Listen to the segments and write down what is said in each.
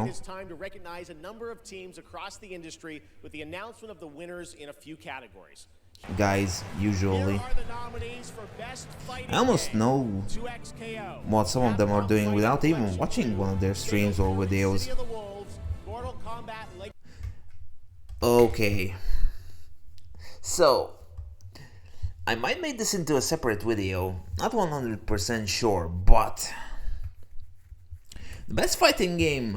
know. It is time to recognize a number of teams across the industry with the announcement of the winners in a few categories. Guys, usually. Here are the nominees for Best Fighting I almost Game. know 2XKO, what some of them are Capcom doing Fighting without even Collection watching 2, one of their streams or Fatal Fury, videos. City of the Wolves, Mortal Kombat Lake. Okay. So, I might make this into a separate video, not 100% sure, but the best fighting game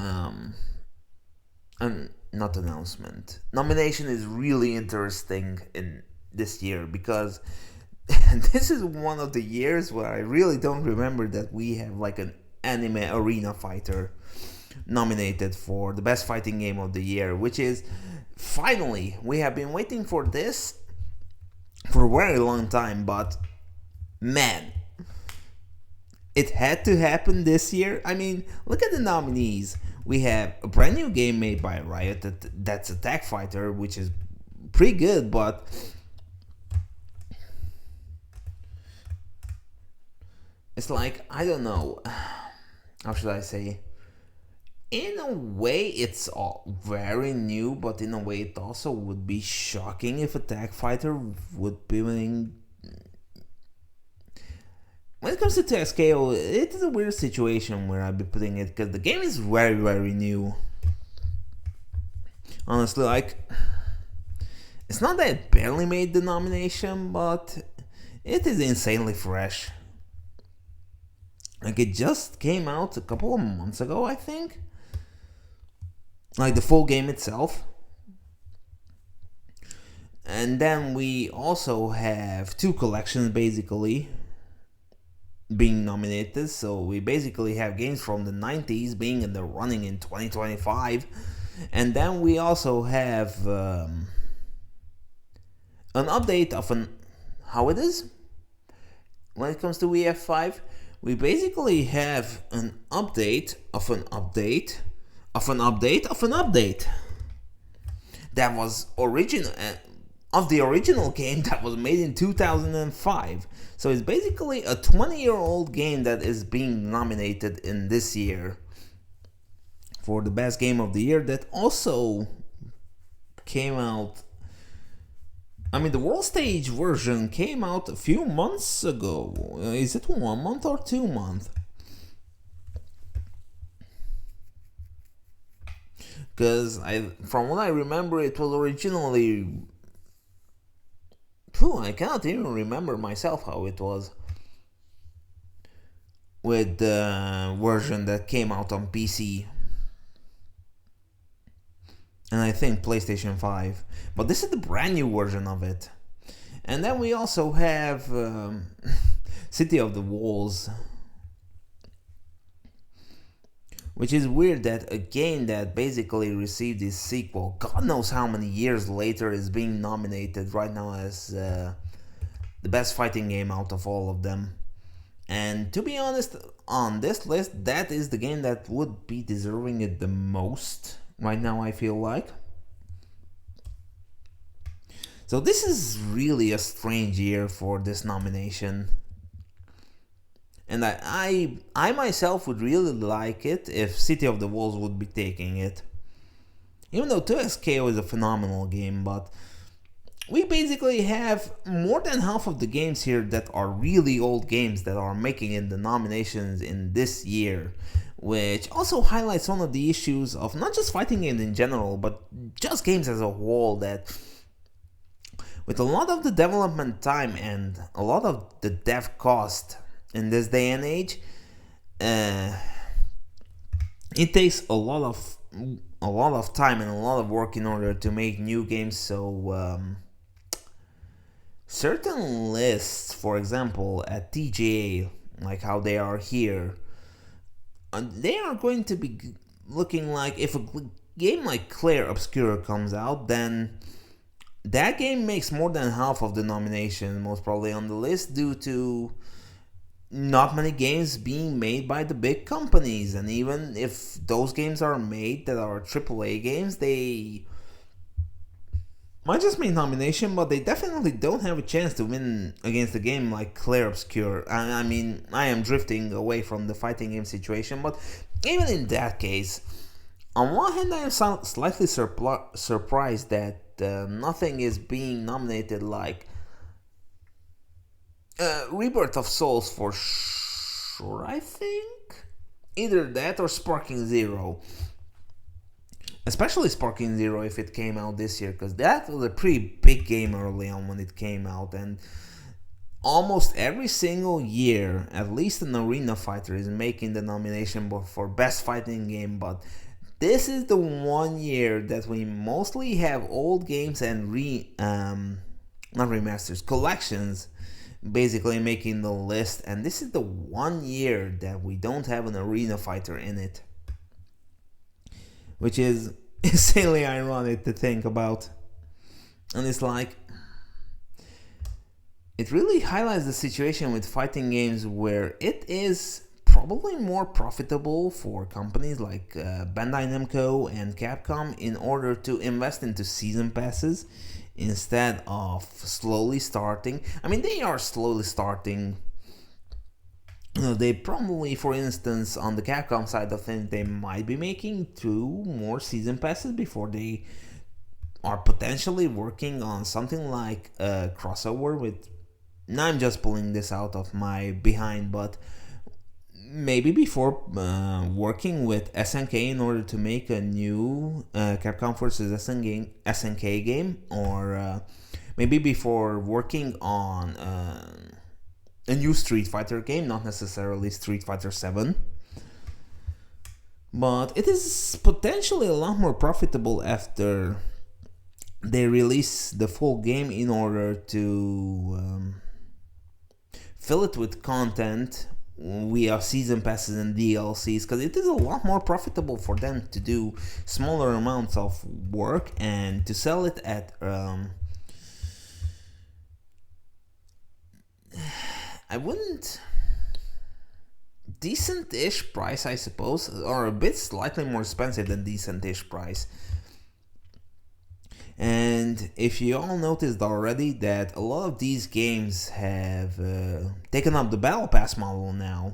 not announcement, nomination is really interesting in this year because this is one of the years where I really don't remember that we have like an anime arena fighter nominated for the best fighting game of the year, which is finally, we have been waiting for this for a very long time, but man, it had to happen this year. I mean, look at the nominees. We have a brand new game made by Riot that's Attack Fighter, which is pretty good, but it's like, I don't know, how should I say? In a way, it's all very new, but in a way, it also would be shocking if Attack Fighter would be winning. When it comes to TSKO, it is a weird situation where I'd be putting it because the game is very, very new. Honestly, like, it's not that it barely made the nomination, but it is insanely fresh. Like, it just came out a couple of months ago, I think. Like, the full game itself. And then we also have two collections, basically, being nominated. So we basically have games from the 90s being in the running in 2025. And then we also have an update of how it is when it comes to EF5. We basically have an update of an update of an update of an update that was original of the original game that was made in 2005. So it's basically a 20-year-old game that is being nominated in this year for the best game of the year that also came out. I mean, the world stage version came out a few months ago. Is it 1 month or 2 months? Because from what I remember, it was originally... I cannot even remember myself how it was with the version that came out on PC. And I think PlayStation 5. But this is the brand new version of it. And then we also have City of the Wolves, which is weird that a game that basically received this sequel, God knows how many years later, is being nominated right now as the best fighting game out of all of them. And to be honest, on this list, that is the game that would be deserving it the most right now, I feel like. So this is really a strange year for this nomination. And I myself would really like it if City of the Wolves would be taking it. Even though 2XKO is a phenomenal game, but we basically have more than half of the games here that are really old games that are making it the nominations in this year, which also highlights one of the issues of not just fighting games in general, but just games as a whole, that with a lot of the development time and a lot of the dev cost in this day and age, it takes a lot of time and a lot of work in order to make new games. So certain lists, for example, at TGA, like how they are here, they are going to be looking like, if a game like Clair Obscura comes out, then that game makes more than half of the nomination, most probably, on the list, due to not many games being made by the big companies. And even if those games are made that are AAA games, they might just make nomination, but they definitely don't have a chance to win against a game like Clair Obscure. I mean, I am drifting away from the fighting game situation, but even in that case, On one hand, I am slightly surprised that nothing is being nominated, like Rebirth of Souls for sure, I think. Either that or Sparking Zero. Especially Sparking Zero if it came out this year, because that was a pretty big game early on when it came out, and almost every single year, at least an arena fighter is making the nomination for best fighting game, but this is the one year that we mostly have old games and not remasters, collections basically making the list, and this is the one year that we don't have an arena fighter in it, which is insanely ironic to think about. And it's like, it really highlights the situation with fighting games where it is probably more profitable for companies like Bandai Namco and Capcom in order to invest into season passes instead of slowly starting. I mean, they are slowly starting. They probably, for instance, on the Capcom side of things, they might be making 2 more season passes before they are potentially working on something like a crossover with. Now I'm just pulling this out of my behind, but maybe before working with SNK in order to make a new Capcom vs SNK game, or maybe before working on a new Street Fighter game, not necessarily Street Fighter 7. But it is potentially a lot more profitable after they release the full game in order to fill it with content via season passes and DLCs, because it is a lot more profitable for them to do smaller amounts of work and to sell it at I wouldn't, decent-ish price, I suppose, or a bit slightly more expensive than decent-ish price. And if you all noticed already that a lot of these games have taken up the Battle Pass model now,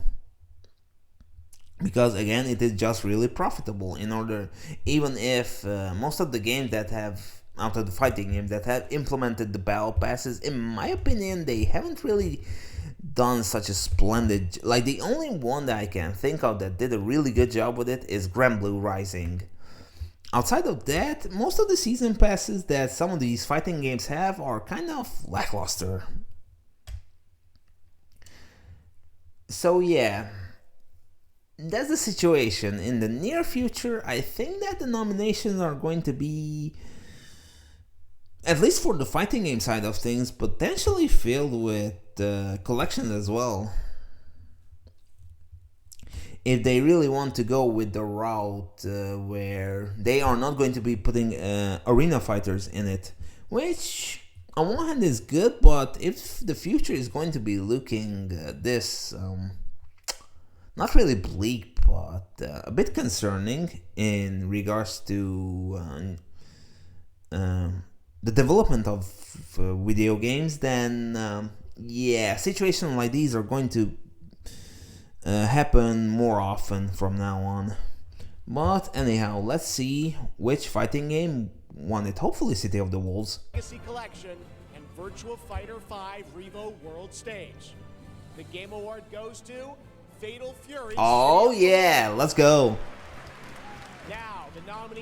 because again it is just really profitable. In order, even if most of the games that have, out of the fighting games that have implemented the Battle Passes, in my opinion, they haven't really done such a splendid, like the only one that I can think of that did a really good job with it is Granblue Rising. Outside of that, most of the season passes that some of these fighting games have are kind of lackluster. So yeah, that's the situation. In the near future, I think that the nominations are going to be, at least for the fighting game side of things, potentially filled with collections as well. If they really want to go with the route where they are not going to be putting arena fighters in it, which on one hand is good, but if the future is going to be looking this not really bleak, but a bit concerning in regards to the development of video games, then yeah, situations like these are going to happen more often from now on. But anyhow, let's see which fighting game won it. Hopefully City of the Wolves. Legacy Collection and Virtua Fighter 5 Revo World Stage. The game award goes to Fatal Fury. Oh yeah, let's go. Now the nominee